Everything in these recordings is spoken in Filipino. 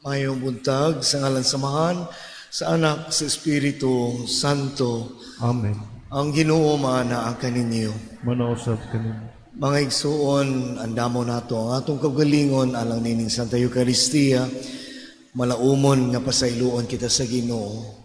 Mayong buntag sa ngalan samahan sa anak sa Espiritu Santo. Amen. Ang Ginoo maana ang kaninyo. Manausap kaninyo. Mga igsuon, andamo nato ang atong kagalingon alang nining Santa Eucharistia. Malaumon nga pasayloon kita sa Ginoo.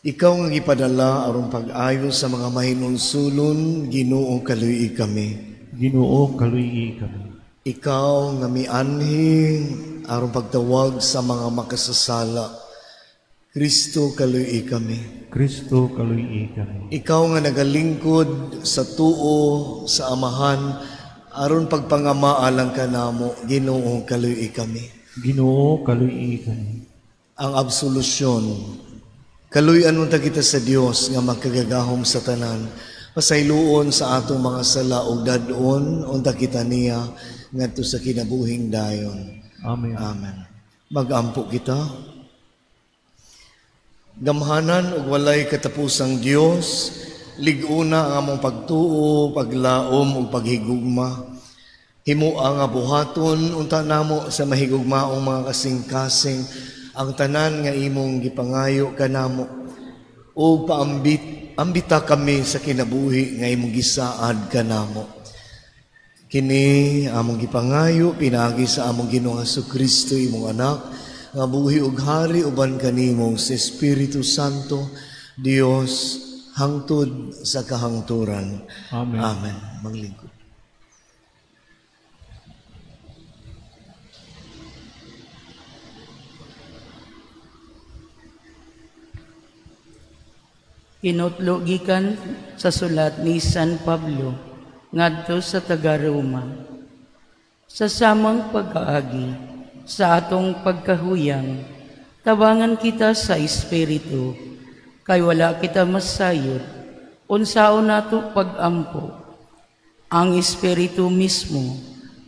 Ikaw nga gipadala aron pag-ayo sa mga mahinulsulon, Ginoo kaluyi kami. Ginoo kaluyi kami. Ikaw nga mianhi aron pagtawag sa mga makasasala, Kristo kaluyi kami. Kristo kaluyi kami. Ikaw nga nagalingkod sa tuo sa Amahan aron pagpangamaalang kanamo, Ginoo kaluyi kami. Ginoo kaluyi kami. Ang absolusyon, kaluyan unta kita sa Dios nga magkagagahom sa tanan, pasayloon sa atong mga sala ug dadon unta kita niya ngadto sa kinabuhing dayon. Amen. Amen. Magampo kita. Gamhanan ug walay katapusang Dios, lig-una ang among pagtuo, paglaom ug paghigugma. Himua nga buhaton unta namo sa mahigugmaong mga kasing-kasing ang tanan nga imong gipangayo kanamo ug ambita kami sa kinabuhi nga imong gisaad kanamo. Kini among gipangayo pinagi sa among Ginoong Jesucristo imong anak nga buhi ug hari uban kanimo sa Espiritu Santo, Dios hangtod sa kahangturan. Amen. Amen. Maglingkod. Kinutlogikan sa sulat ni San Pablo ngadto sa taga-Roma. Sa samang pag-aagi sa atong pagkahuyang, tabangan kita sa Espiritu, kay wala kita masayod, unsaon nato pag-ampo. Ang Espiritu mismo,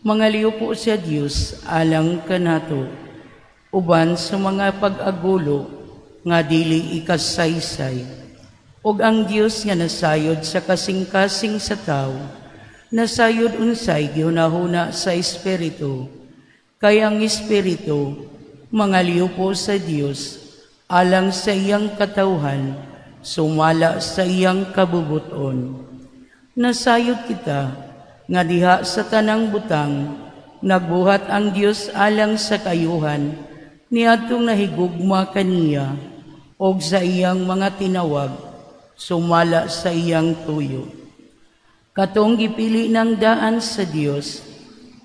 mangaliw po sa Dios alang kanato, uban sa mga pag-agulo nga dili ikasaysay, ug ang Dios nga nasayod sa kasing-kasing sa tao, nasayod unsay gihunahuna sa Espiritu, kay ang Espiritu mangaliw po sa Dios alang sa iyang katawhan, sumala sa iyang kabubuton. Nasayod kita nga diha sa tanang butang nagbuhat ang Dios alang sa kayuhan niadtong nahigugma kaniya og sa iyang mga tinawag, sumala sa iyang tuyo. Katong gipili ng daan sa Dios,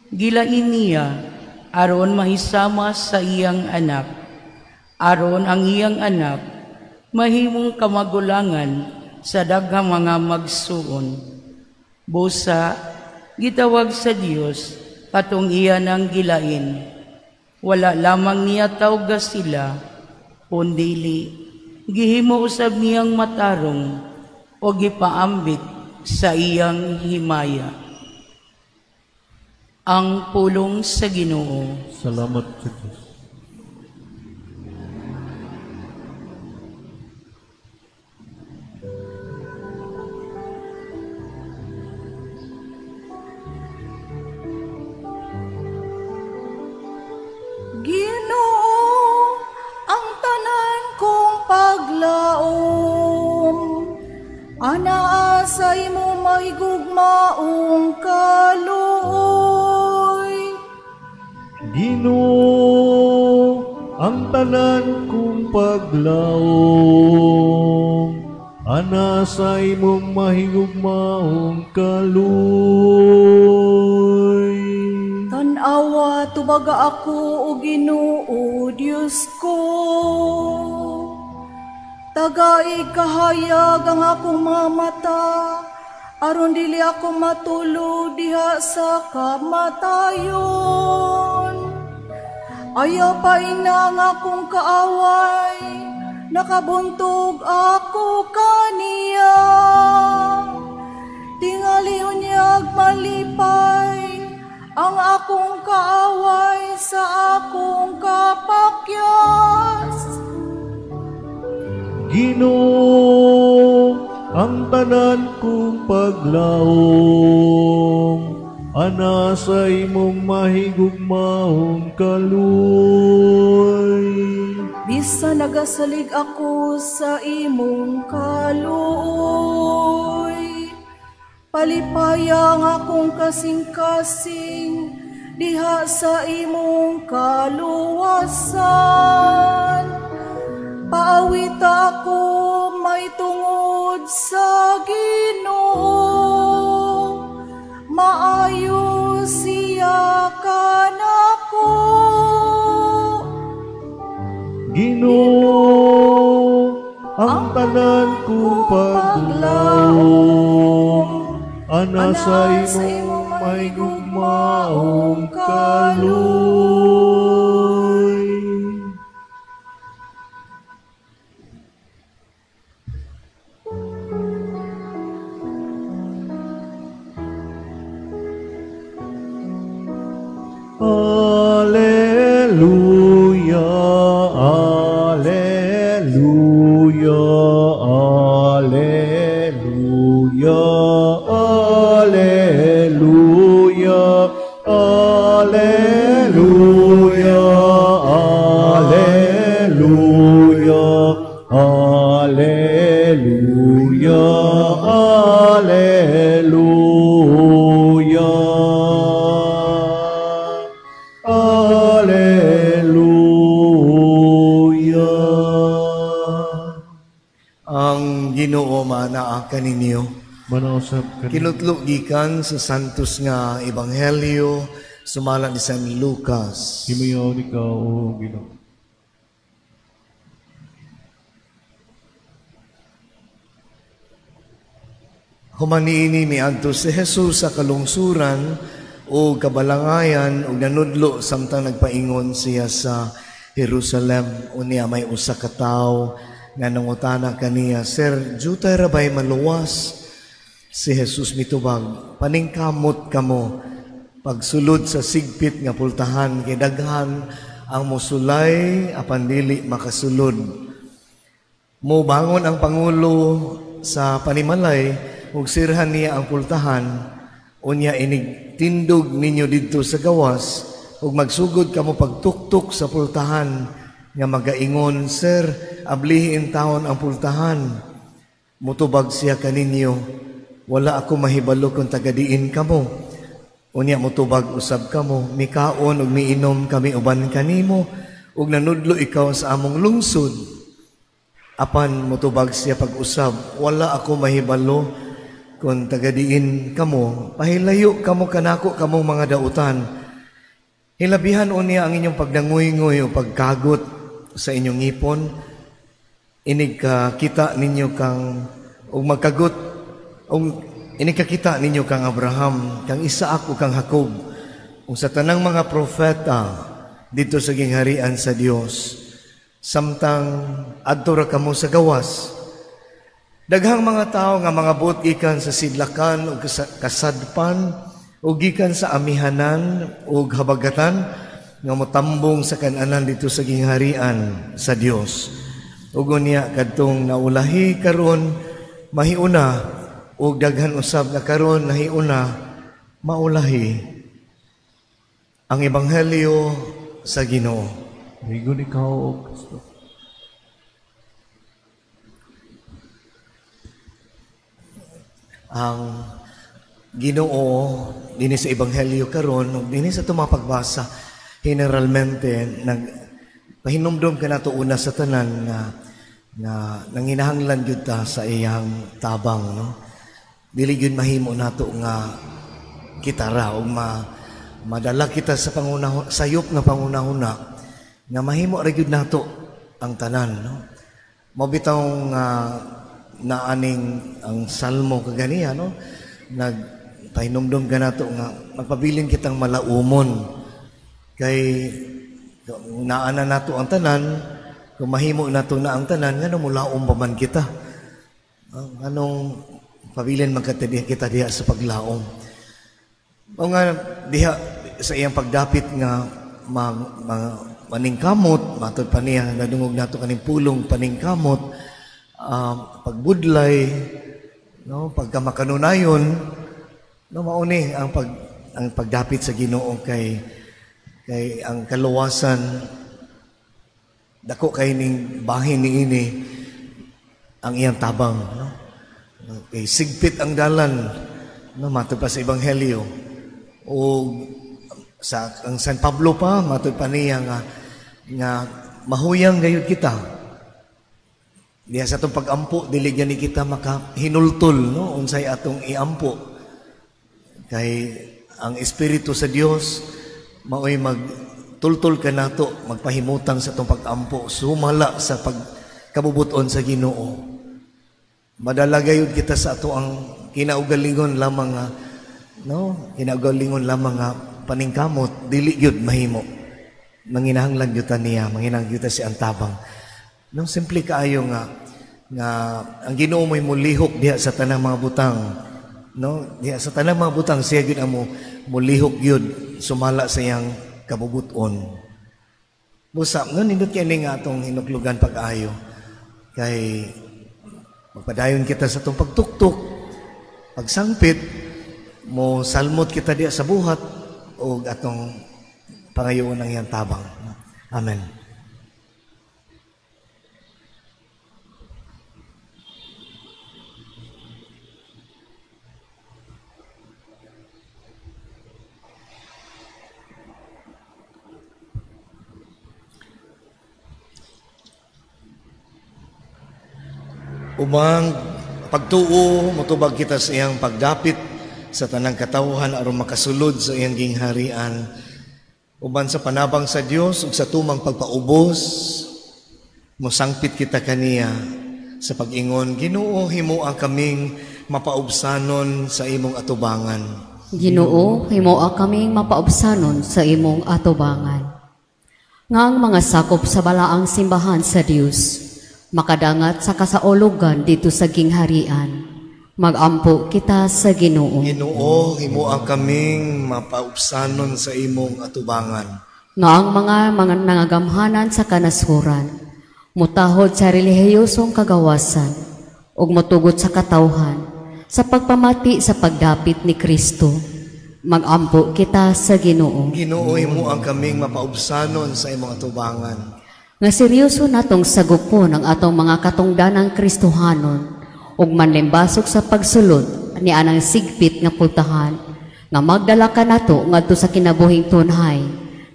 gilain niya aron mahisama sa iyang anak, aron ang iyang anak mahimong kamagulangan sa daghang mga magsuon. Busa gitawag sa Dios katong iya nang gilain. Wala lamang niya tawga sila, kundili gihimo usab niyang matarong o gipaambit sa iyang himaya. Ang pulong sa Ginoo. Salamat sa Diyos. Ginoo, ang tanan kong paglaom, anaasay mo mahigugmaong kaluoy. Ginoo, ang tanan kong paglaom, anasay mong mahigugmaong kaluoy. Tanawa tubaga ako o Ginoo Dios ko, tagaig kahayag ang akong mga mata, aron dili ako matulog diha sa kamatayon. Ayaw pa inang akong kaaway, nakabuntog ako kaniya. Tingali unyag malipay, ang akong kaaway sa akong kapakyas. Ginoo, ang tanan kong paglaom, ana sa imong mahigugmaong kaluoy. Bisan nagasalig ako sa imong kaluoy, palipaya nga akong kasing-kasing diha sa imong kaluwasan. Paawita ako may tungod sa Ginoo, maayo siya kanako. Ginoo, ang tanan kong paglaom, ana sa imong mahigugmaong kaluoy. Alleluia, alleluia, alleluia, alleluia, alleluia, alleluia, alleluia, alleluia. Ang Ginoo manaa kaninyo. Manausap ka Kinutlo gikan sa santos nga ebanghelyo sumala ni San Lucas. himayaw ni ka, O Ginoo. Humaniini miadto si Jesus sa kalungsuran o kabalangayan o nanudlo samtang nagpaingon siya sa Jerusalem. Unya may usa ka tawo nga nangutana kaniya, Sir, jutay rabay maluwas? Si Jesus mitubag, paningkamot kamo, pagsulod sa sigpit nga pultahan, kay daghan ang musulay, apan dili makasulod. Mubangon ang Pangulo sa panimalay, ug sirhan niya ang pultahan, unya inig tindog ninyo didto sa gawas, ug magsugod kamo pagtuktok sa pultahan, nga magaingon, Sir, ablihin taon ang pultahan. Mutubag siya kaninyo, wala ako mahibalo kung tagadiin kamo. Unya mutubag usab kamo, mikaon ug miinom kami uban kanimo, ug nanudlo ikaw sa among lungsod. Apan mutubag siya pag-usab, wala ako mahibalo kung tagadiin kamo, pahilayo kamo kanako kamong mga dautan. Hilabihan unya ang inyong pagdangoy-ngoy o pagkagot sa inyong ngipon, inig kita ninyo kang magkagot, inig kakita ninyo kang Abraham, kang Isaac o kang Jacob, sa tanang mga propeta dito sa gingharian sa Dios, samtang adto ra kamo sa gawas. Daghang mga tao nga mga buot gikan sa sidlakan o kasadpan o gikan sa amihanan o habagatan nga motambong sa kananan dito sa gingharian sa Dios. Ug unya kadtong naulahi karon mahiuna ug daghan usab na karon nahiuna maulahi ang ebanghelyo sa Ginoo. Higon ikaw, O Kristo. Ang Ginoo dinhi sa ebanghelyo karon ug dinhi sa tumapagbasa generalmente pahinumdom ka nato una sa tanan na nanginahanglan gyud ta sa iyang tabang, no? Dili gyud mahimo nato nga kita ra og madala kita sa pangunahon, sayop nga pangunahuna nga mahimo ra gyud nato ang tanan, no? Mabitaw nga naaning ang salmo kaganiya, no? Nagpahinumdom ka nato nga magpabilin kitang malaumon. Kay naana nato ang tanan, kung mahimo nato na ang tanan, nga mulaom pa man kita. Anong pabilin magkatadiha kita diha sa paglaom. O nga diha sa iyang pagdapit nga maningkamot, matod pa niya, nadungog nato kaning pulong paningkamot, pagbudlay, no, pagkamakanunayon, no, mauni ang ang pagdapit sa Ginoo kay ang kaluwasan dako kay ning bahin niini ang iyang tabang, no? Kay sigpit ang dalan, no, matod pa sa ebanghelyo o sa ang San Pablo pa matod pa niya nga mahuyang gayud kita diya sa atong pag-ampo, dili ni kita makahinultol, no, unsay atong iampo kay ang Espiritu sa Dios maoy magtultol ka nato, magpahimutang sa atong pag-ampo, sumala sa pagkabubuton sa Ginoo. Madala gayud kita sa ato ang kinaugalingon lamang nga, no, kinaugalingon lamang nga paningkamot, dili gyud mahimo. Manginahanglan gyud ta niya, manginahanglan gyud ta si antabang. No, simple kaayo nga ang Ginoo mo'y mulihok diha sa tanang mga butang, no, diha sa tanang mga butang siya gyud amo mulihok gyud sumala sa iyang kabubuton. Busa ngon nindot kini nga atong hinuklugan pag-ayo kay magpadayon kita sa itong pagtuktok, pagsangpit, mo salmot kita diya sa buhat o atong pangayoon ng iyang tabang. Amen. Umang pagtuo, motubag kita sa iyang pagdapit sa tanang katawhan aron makasulod sa iyang gingharian. Uban sa panabang sa Dios ug sa tumang pagpaubos, mosangpit kita kaniya sa pag-ingon, Ginoo, himua kaming mapaubsanon sa imong atubangan. Ginoo, himua kaming mapaubsanon sa imong atubangan. Nga ang mga sakop sa balaang simbahan sa Dios makadangat sa kasaulugan dito sa gingharian. Magampo kita sa Ginoo. Ginoo, himuang kaming mapaubsanon sa imong atubangan. Nga ang mga nangagamhanan sa kanasuran, mutahod sa relihiyosong kagawasan, ug motugot sa katawhan, sa pagpamati sa pagdapit ni Kristo. Magampo kita sa Ginoo. Ginoo, himuang kaming mapaubsanon sa imong atubangan. Nga seryoso natong sagupon ang atong mga katungdanang Kristohanon ug manlimbasok sa pagsulod ni anang sigpit nga pultahan nga magdala ka nato ngadto sa kinabuhing tunhay.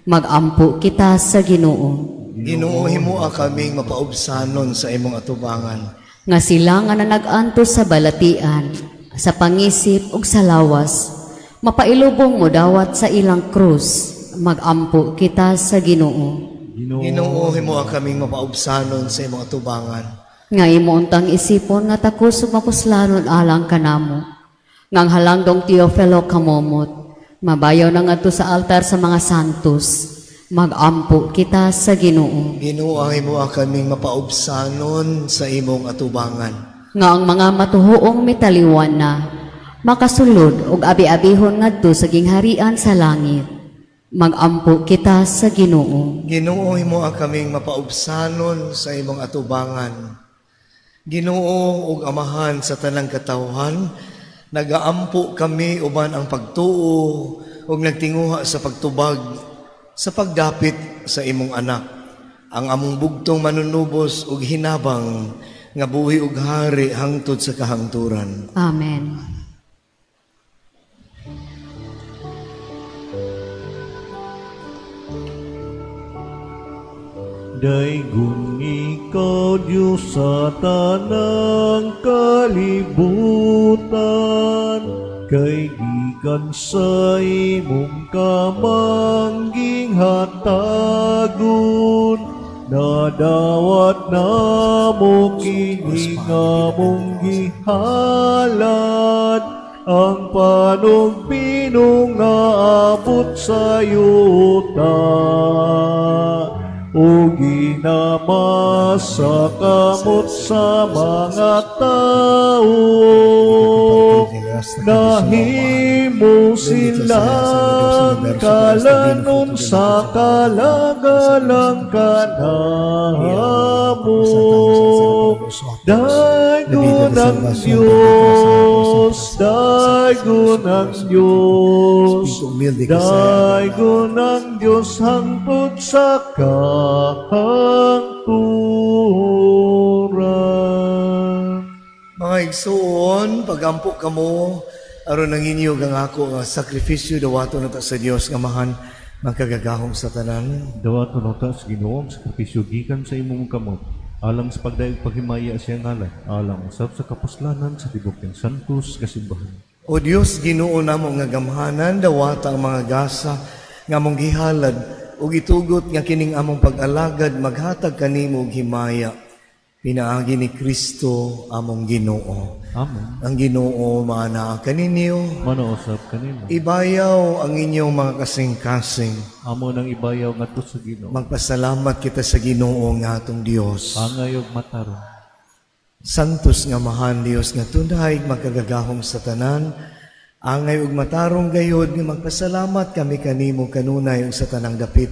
Magampo kita sa Ginoo. Ginoo, himua kaming mapaubsanon sa imong atubangan. Nga sila nga nanag-antos sa balatian, sa pangisip ug sa lawas, mapailubong mo dawat sa ilang krus. Magampo kita sa Ginoo. Ginoo, himuha kaming mapaubsanon sa imong atubangan. Nga imuuntang isipon nga takos ug mapuslanon alang kanamo. Ngang halangdong Teofilo kamomot, mabayaw na ngadto sa altar sa mga santos. Magampo kita sa Ginoo. Ginoo, himuha kaming mapaubsanon sa imong atubangan. Nga ang mga matuhoong mitaliwan na makasulod ug abi-abihon ngadto sa gingharian sa langit. Magampo kita sa Ginoo. Ginoo, himuha kaming mapaubsanon sa imong atubangan. Ginoo ug Amahan sa tanang katawhan, nagaampo kami uban ang pagtuo ug nagtinguha sa pagtubag sa pagdapit sa imong anak, ang among bugtong manunubos ug hinabang nga buhi ug hari hangtod sa kahangturan. Amen. Daigon ikaw, Diyos sa tanang kalibutan, kay gikan sa imong kamangging hatagon, nadawat na mo kini nga mong gihalad, ang panugpinong nga abot sa yuta. O ginamasa kamot sa mga tao, nahimo mo silang kalanon sa kalagalang kanamo. Daigo ng Diyos, daigo ng Diyos, daigo ng Diyos hangtod sa kahangturan. Mga igsoon, pagampo kamo, aron ang inyo ang ako nga sakripisyo dawato na ta sa Dios nga mahan magkagagahong sa tanan. Dawato na ta sa Ginoo ang sakripisyo gikan sa imong kamot, alang sa pagdaig paghimaya siya ngalan, alang usab sa kapuslanan sa tibok ng santos kasimbahan. O Dios, Ginoo namo nga gamhanan dawata ang mga gasa nga among gihalad ug itugot nga kining among pag-alagad maghatag kanimo og himaya. Pinaagi ni Kristo among Ginoo. Amen. Ang Ginoo maanaa kaninyo. Manausap kanimo. Ibayaw ang inyong mga kasing-kasing. Amo nang ibayaw ngadto sa Ginoo. Magpasalamat kita sa Ginoo nga atong Dios. Angay og matarong. Santos nga mahan Dios nga tunay magkagagahong sa tanan. Angay ug matarong gayod nga magpasalamat kami kanimo kanunay ug sa tanang dapit.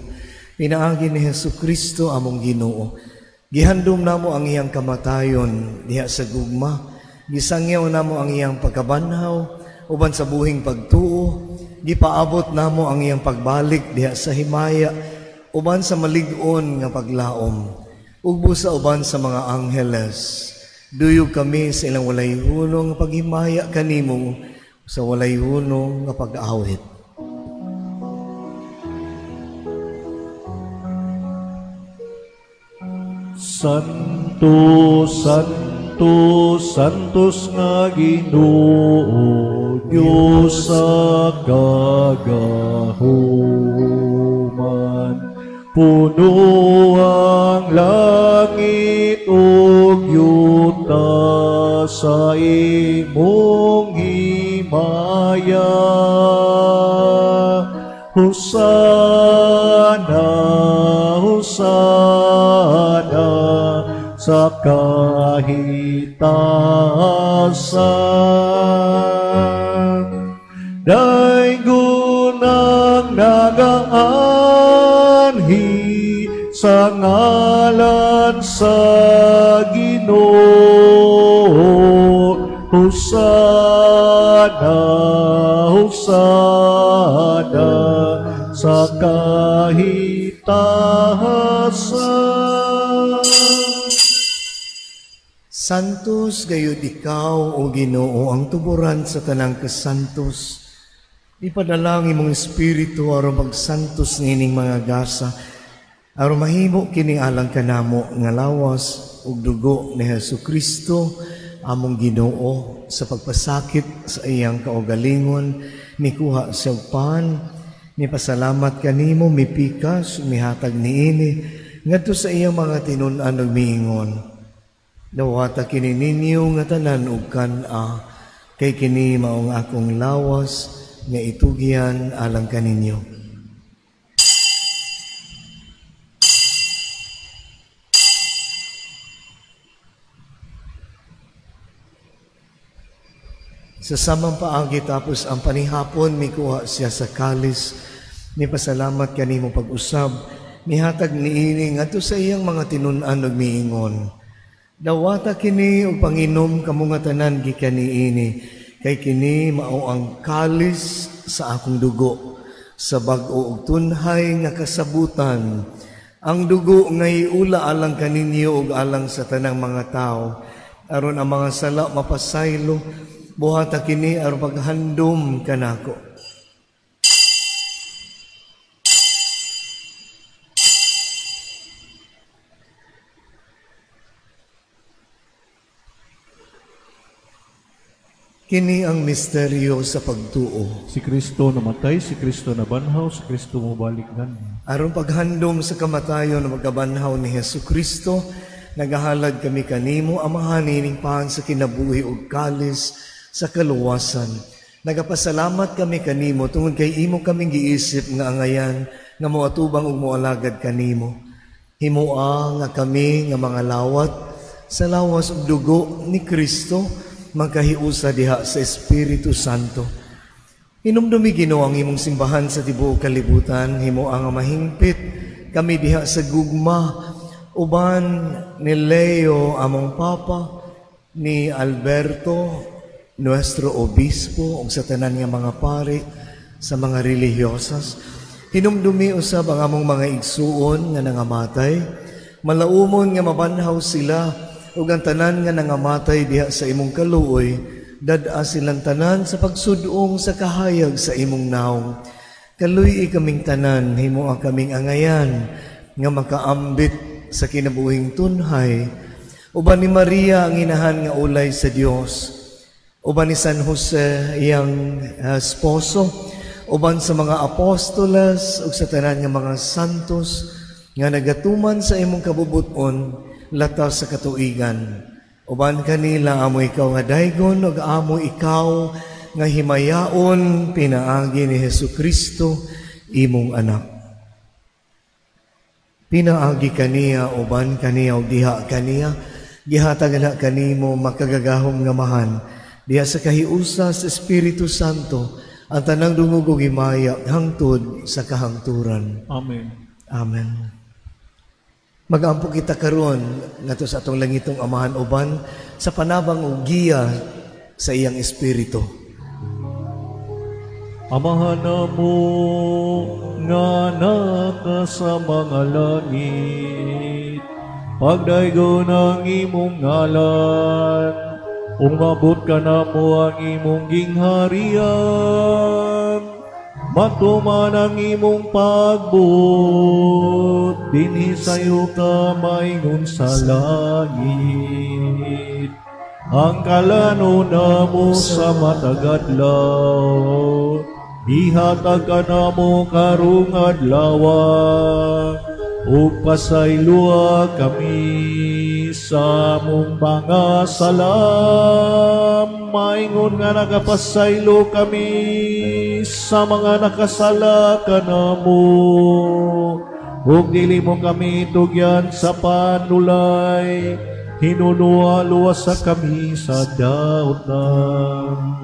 Pinaagi ni Hesukristo among Ginoo. Gihandom namo ang iyang kamatayon diha sa gugma. Gisangyaw namo ang iyang pagkabanhaw uban sa buhing pagtuo. Gipaabot namo ang iyang pagbalik diha sa himaya uban sa malig-on nga paglaom. Ug sa uban sa mga angheles. Duyog kami sa ilang walay hunong nga paghimaya kanimo sa walay hunong nga pag-awit. Santo, Santo, Santos nga Ginoo, Diyos sa kagahuman. Puno ang langit ug yuta sa imong himaya. Hosana, Hosana sa kahitasan. Daigo ng nagaanhi sa ngalan sa Ginoo. Hosana, Hosana sa kahitasan. Santos gayud ikaw o Ginoo ang tuburan sa tanang kasantos. Ipadala ang imong espiritu aron magsantos nining mga gasa aron mahimo kini alang kanamo nga lawas ug dugo ni Hesukristo among Ginoo sa pagpasakit sa iyang kaugalingon mikuha sa pan mipasalamat kanimo mipikas mihatag niini ngadto sa iyang mga tinun-an ug miingon. Dawata kini ninyo nga tanan ug kan-a kay kini maong akong lawas nga itugyan alang kaninyo. Sa samang paagi tapos ang panihapon mikuha siya sa kalis ni pasalamat kanimo pag-usab mihatag niini ngadto sa iyang mga tinun-an ug miingon. Dawata kini og panginom kamo nga tanan gikan niini kay kini mao ang kalis sa akong dugo sa bag-o ug tunhay nga kasabutan ang dugo nga iula alang kaninyo ug alang sa tanang mga tao aron ang mga sala mapasaylo buhata kini aron paghandom kanako. Kini ang misteryo sa pagtuo. Si Kristo namatay, si Kristo nabanhaw, si Kristo mobalik ganhi. Aron paghandom sa kamatayon na magabanhaw ni Hesukristo, nagahalad kami kanimo amahan nining pahan sa kinabuhi ug kalis sa kaluwasan. Nagapasalamat kami kanimo tungod kay imo kaming giisip nga angayan nga moatubang ug moalagad kanimo. Himoa nga kami nga mga lawat sa lawas ug dugo ni Kristo magkahiusa diha sa Espiritu Santo. Hinumdumi Ginoo ang imong simbahan sa tibuok kalibutan, himo ang mahingpit kami diha sa gugma, uban ni Leo among Papa, ni Alberto, nuestro obispo, ug sa tanan nga mga pari, sa mga relihiyosas. Hinumdumi usab ang among mga igsuon nga nangamatay, malaumon nga mabanhaw sila, ug ang tanan nga nangamatay diha sa imong kaluoy, dad-a silang tanan sa pagsudong sa kahayag sa imong naong. Kaluy kaming tanan, himo ang kaming angayan, nga makaambit sa kinabuhing tunhay. Uban ni Maria ang inahan nga ulay sa Dios, uban ni San Jose iyang esposo, uban sa mga apostolas ug sa tanan nga mga santos nga nagatuman sa imong kabubuton latas sa katuigan. Uban kanila amo ikaw nga daygon ug amo ikaw nga himayaon pinaagi ni Hesukristo imong anak. Pinaagi kaniya uban kaniya ug diha kaniya gihatag na kanimo makagagahom nga mahan diha sa kahiusa sa Espiritu Santo ang tanang dungog ug himaya hangtod sa kahangturan. Amen. Amen. Mag-ampo kita karon ngadto sa atong langitong Amahan uban sa panabang ug giya sa iyang Espiritu. Amahan namo nga naka sa mga langit, pagdaygon ang imong ngalan, umabot ka namo ang imong gingharian, matuman ang imong pagbut, dinhi sayo ka maingon sa langit. Ang kalano namo sa matagadlaw, ihatag ka namo karong adlaw, ug pasaylua kami sa among mga salam, maingon nga nagapasaylo kami sa mga nakasala kanamo, ug dili mo kami tugyan sa panulay, hinunuwa-luwasa kami sa dautan.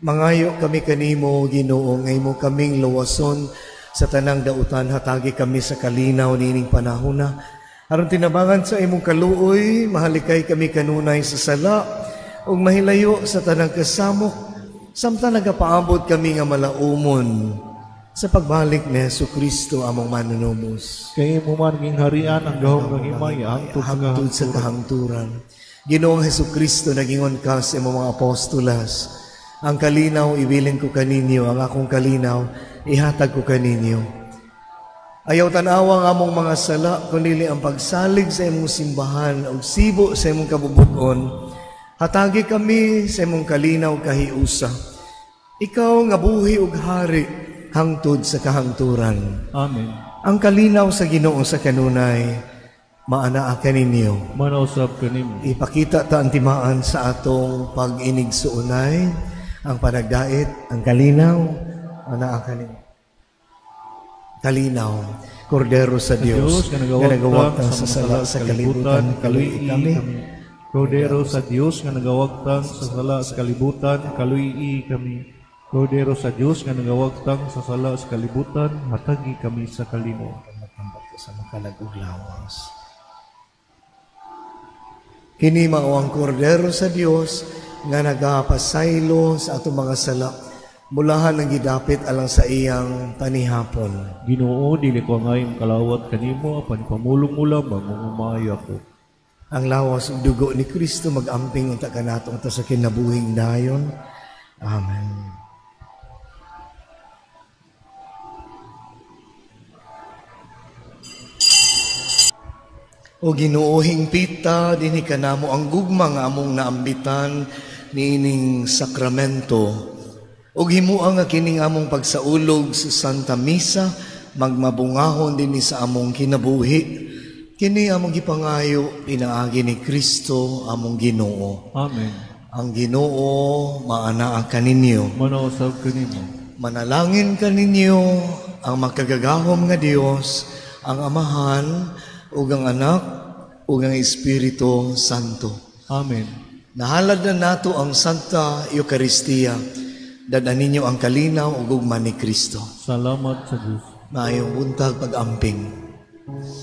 Mangayo kami kanimo, Ginoo, ngay mo kaming luwason sa tanang dautan, hatagi kami sa kalinaw nining panahona. Aron tinabangan sa imong kaluoy, mahalikay kami kanunay sa sala, ug mahilayo sa tanang kasamok, samtang nagapaabot kami nga malaumon sa pagbalik ni Hesukristo among manunubos. Kay mo man gingharian ang gahom ng himaya hangtod sa kahangturan. Ginoong Hesukristo, nagingon ka sa imong mga apostolas, ang kalinaw ibilin ko kaninyo, ang akong kalinaw ihatag ko kaninyo. Ayaw tanawa nga among mga sala, kundi ang pagsalig sa imong simbahan o sibo sa imong kabubuton. Hatagi kami sa imong kalinaw kahiusa. Ikaw nga buhi ug hari hangtod sa kahangturan. Amen. Ang kalinaw sa Ginoo sa kanunay, maanaa kaninyo. Manausap kanimo. Ipakita ta ang timaan sa atong pag-inigsuunay, ang panagdait, ang kalinaw, maanaa kaninyo. Kalinaw, Kordero sa Dios, nga nagawagtang sa sala sa kalibutan, kaluy kami. Kordero sa Dios, nga nagawagtang sa sala sa kalibutan, kaluy kami. Kordero sa Dios, nga nagawagtang sa sala sa kalibutan, hatagi kami sa kalinaw. Sa makalag ug lawas. Kini mao ang Kordero sa Dios nga nagapasaylo sa atong mga sala, mulahan ang gidapit alang sa iyang panihapon. Ginoo, dili ko ngayong kalawat kanimo, apan pamulong mo lamang umaya ko. Ang lawas ug dugo ni Kristo mag-amping unta kanato unta sa kinabuhing dayon. Amen. O Ginoohing pita, dinhi kanamo ang gugma nga among naambitan niining sakramento. O himuang nga kining among pagsaulog sa Santa Misa, magmabungahon din sa among kinabuhi. Kini among gipangayo, pinaagi ni Kristo among Ginoo. Amen. Ang Ginoo maanaa kaninyo. Manausap kanimo. Manalangin kaninyo ang makagagahom nga Dios, ang Amahan, ug ang Anak, ug ang Espiritu Santo. Amen. Nahalad na nato ang Santa Eucharistia. Dadan ninyo ang kalinaw ug gugma ni Kristo. Salamat sa Dios. Maayong buntag pag-amping.